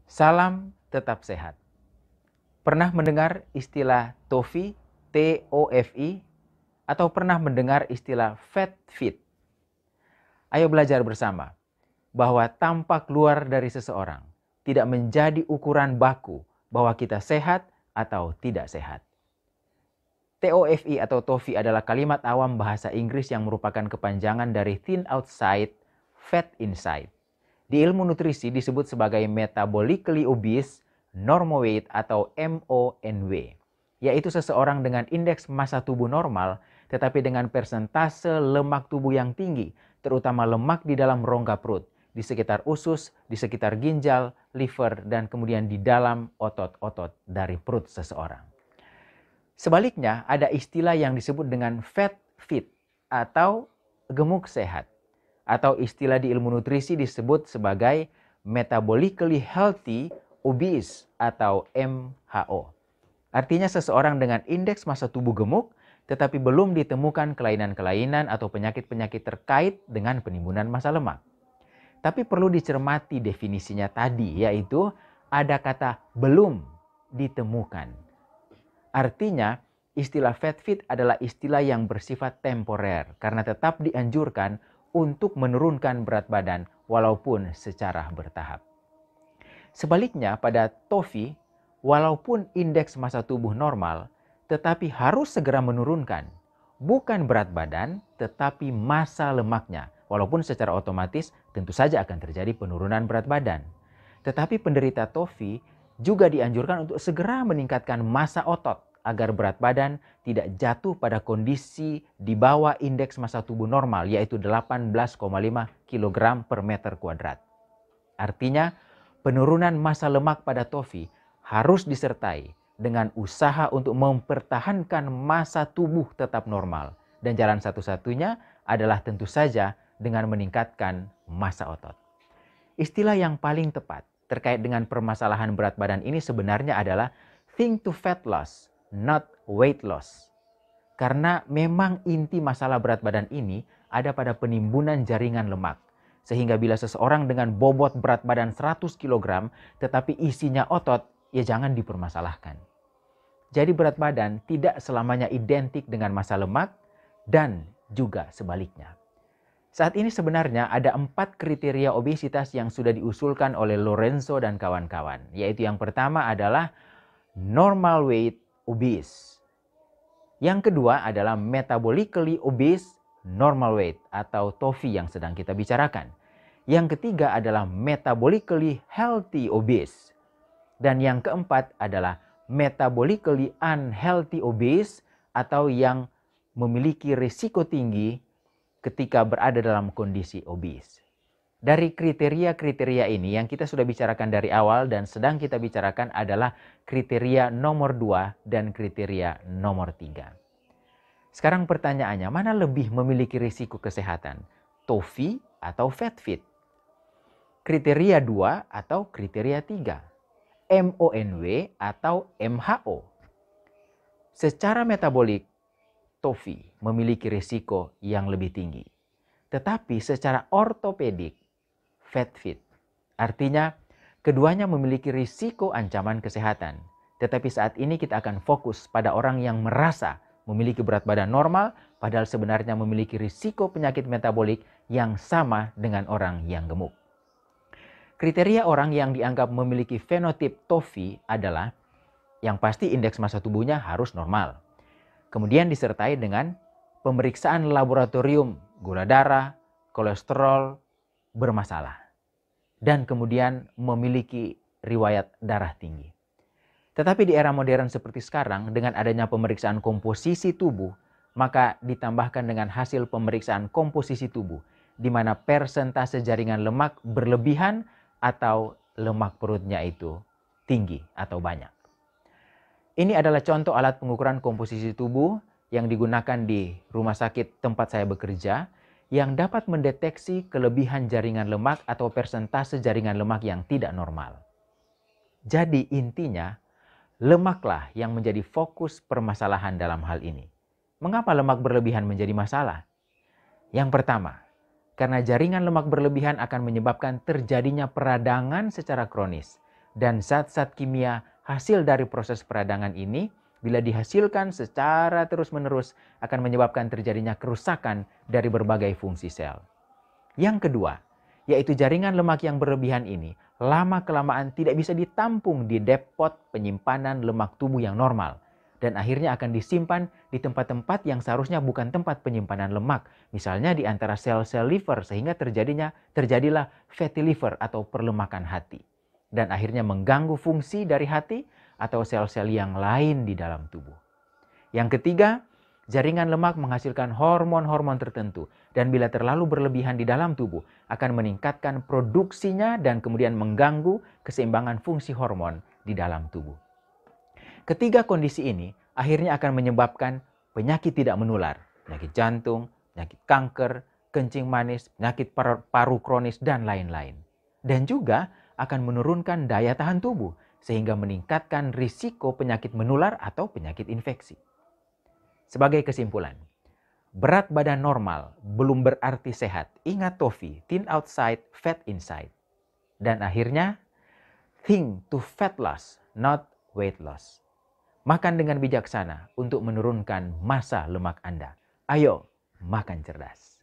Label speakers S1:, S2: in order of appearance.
S1: Salam tetap sehat. Pernah mendengar istilah TOFI, T-O-F-I, atau pernah mendengar istilah fat fit? Ayo belajar bersama bahwa tampak luar dari seseorang tidak menjadi ukuran baku bahwa kita sehat atau tidak sehat. TOFI atau TOFI adalah kalimat awam bahasa Inggris yang merupakan kepanjangan dari thin outside, fat inside. Di ilmu nutrisi disebut sebagai metabolically obese, normal weight atau MONW, yaitu seseorang dengan indeks massa tubuh normal tetapi dengan persentase lemak tubuh yang tinggi, terutama lemak di dalam rongga perut, di sekitar usus, di sekitar ginjal, liver, dan kemudian di dalam otot-otot dari perut seseorang. Sebaliknya, ada istilah yang disebut dengan fat fit atau gemuk sehat. Atau istilah di ilmu nutrisi disebut sebagai metabolically healthy obese atau MHO. Artinya seseorang dengan indeks massa tubuh gemuk tetapi belum ditemukan kelainan-kelainan atau penyakit-penyakit terkait dengan penimbunan massa lemak. Tapi perlu dicermati definisinya tadi, yaitu ada kata belum ditemukan. Artinya, istilah fat fit adalah istilah yang bersifat temporer karena tetap dianjurkan untuk menurunkan berat badan walaupun secara bertahap. Sebaliknya pada TOFI, walaupun indeks massa tubuh normal, tetapi harus segera menurunkan bukan berat badan tetapi massa lemaknya. Walaupun secara otomatis tentu saja akan terjadi penurunan berat badan. Tetapi penderita TOFI juga dianjurkan untuk segera meningkatkan massa otot agar berat badan tidak jatuh pada kondisi di bawah indeks massa tubuh normal, yaitu 18,5 kg per meter kuadrat. Artinya, penurunan massa lemak pada TOFI harus disertai dengan usaha untuk mempertahankan massa tubuh tetap normal. Dan jalan satu-satunya adalah tentu saja dengan meningkatkan massa otot. Istilah yang paling tepat terkait dengan permasalahan berat badan ini sebenarnya adalah think to fat loss, not weight loss. Karena memang inti masalah berat badan ini ada pada penimbunan jaringan lemak. Sehingga bila seseorang dengan bobot berat badan 100 kg tetapi isinya otot, ya jangan dipermasalahkan. Jadi berat badan tidak selamanya identik dengan massa lemak dan juga sebaliknya. Saat ini sebenarnya ada 4 kriteria obesitas yang sudah diusulkan oleh Lorenzo dan kawan-kawan. Yaitu yang pertama adalah normal weight obese. Yang kedua adalah metabolically obese normal weight atau TOFI yang sedang kita bicarakan. Yang ketiga adalah metabolically healthy obese. Dan yang keempat adalah metabolically unhealthy obese atau yang memiliki risiko tinggi ketika berada dalam kondisi obes. Dari kriteria-kriteria ini yang kita sudah bicarakan dari awal dan sedang kita bicarakan adalah kriteria nomor 2 dan kriteria nomor 3. Sekarang pertanyaannya, mana lebih memiliki risiko kesehatan? TOFI atau fat fit? Kriteria 2 atau kriteria 3? MONW atau MHO? Secara metabolik, TOFI memiliki risiko yang lebih tinggi. Tetapi secara ortopedik, fat fit. Artinya, keduanya memiliki risiko ancaman kesehatan. Tetapi saat ini kita akan fokus pada orang yang merasa memiliki berat badan normal, padahal sebenarnya memiliki risiko penyakit metabolik yang sama dengan orang yang gemuk. Kriteria orang yang dianggap memiliki fenotip TOFI adalah yang pasti indeks massa tubuhnya harus normal. Kemudian disertai dengan pemeriksaan laboratorium gula darah, kolesterol bermasalah. Dan kemudian memiliki riwayat darah tinggi. Tetapi di era modern seperti sekarang, dengan adanya pemeriksaan komposisi tubuh, maka ditambahkan dengan hasil pemeriksaan komposisi tubuh, di mana persentase jaringan lemak berlebihan atau lemak perutnya itu tinggi atau banyak. Ini adalah contoh alat pengukuran komposisi tubuh yang digunakan di rumah sakit tempat saya bekerja yang dapat mendeteksi kelebihan jaringan lemak atau persentase jaringan lemak yang tidak normal. Jadi intinya, lemaklah yang menjadi fokus permasalahan dalam hal ini. Mengapa lemak berlebihan menjadi masalah? Yang pertama, karena jaringan lemak berlebihan akan menyebabkan terjadinya peradangan secara kronis Dan zat-zat kimia hasil dari proses peradangan ini, bila dihasilkan secara terus-menerus, akan menyebabkan terjadinya kerusakan dari berbagai fungsi sel. Yang kedua, yaitu jaringan lemak yang berlebihan ini, lama-kelamaan tidak bisa ditampung di depot penyimpanan lemak tubuh yang normal. Dan akhirnya akan disimpan di tempat-tempat yang seharusnya bukan tempat penyimpanan lemak. Misalnya di antara sel-sel liver, sehingga terjadilah fatty liver atau perlemakan hati. Dan akhirnya mengganggu fungsi dari hati atau sel-sel yang lain di dalam tubuh. Yang ketiga, jaringan lemak menghasilkan hormon-hormon tertentu. Dan bila terlalu berlebihan di dalam tubuh, akan meningkatkan produksinya dan kemudian mengganggu keseimbangan fungsi hormon di dalam tubuh. Ketiga kondisi ini akhirnya akan menyebabkan penyakit tidak menular, penyakit jantung, penyakit kanker, kencing manis, penyakit paru kronis, dan lain-lain. Dan juga akan menurunkan daya tahan tubuh, sehingga meningkatkan risiko penyakit menular atau penyakit infeksi. Sebagai kesimpulan, berat badan normal belum berarti sehat. Ingat Tofi, thin outside, fat inside. Dan akhirnya, think to fat loss, not weight loss. Makan dengan bijaksana untuk menurunkan massa lemak Anda. Ayo, makan cerdas.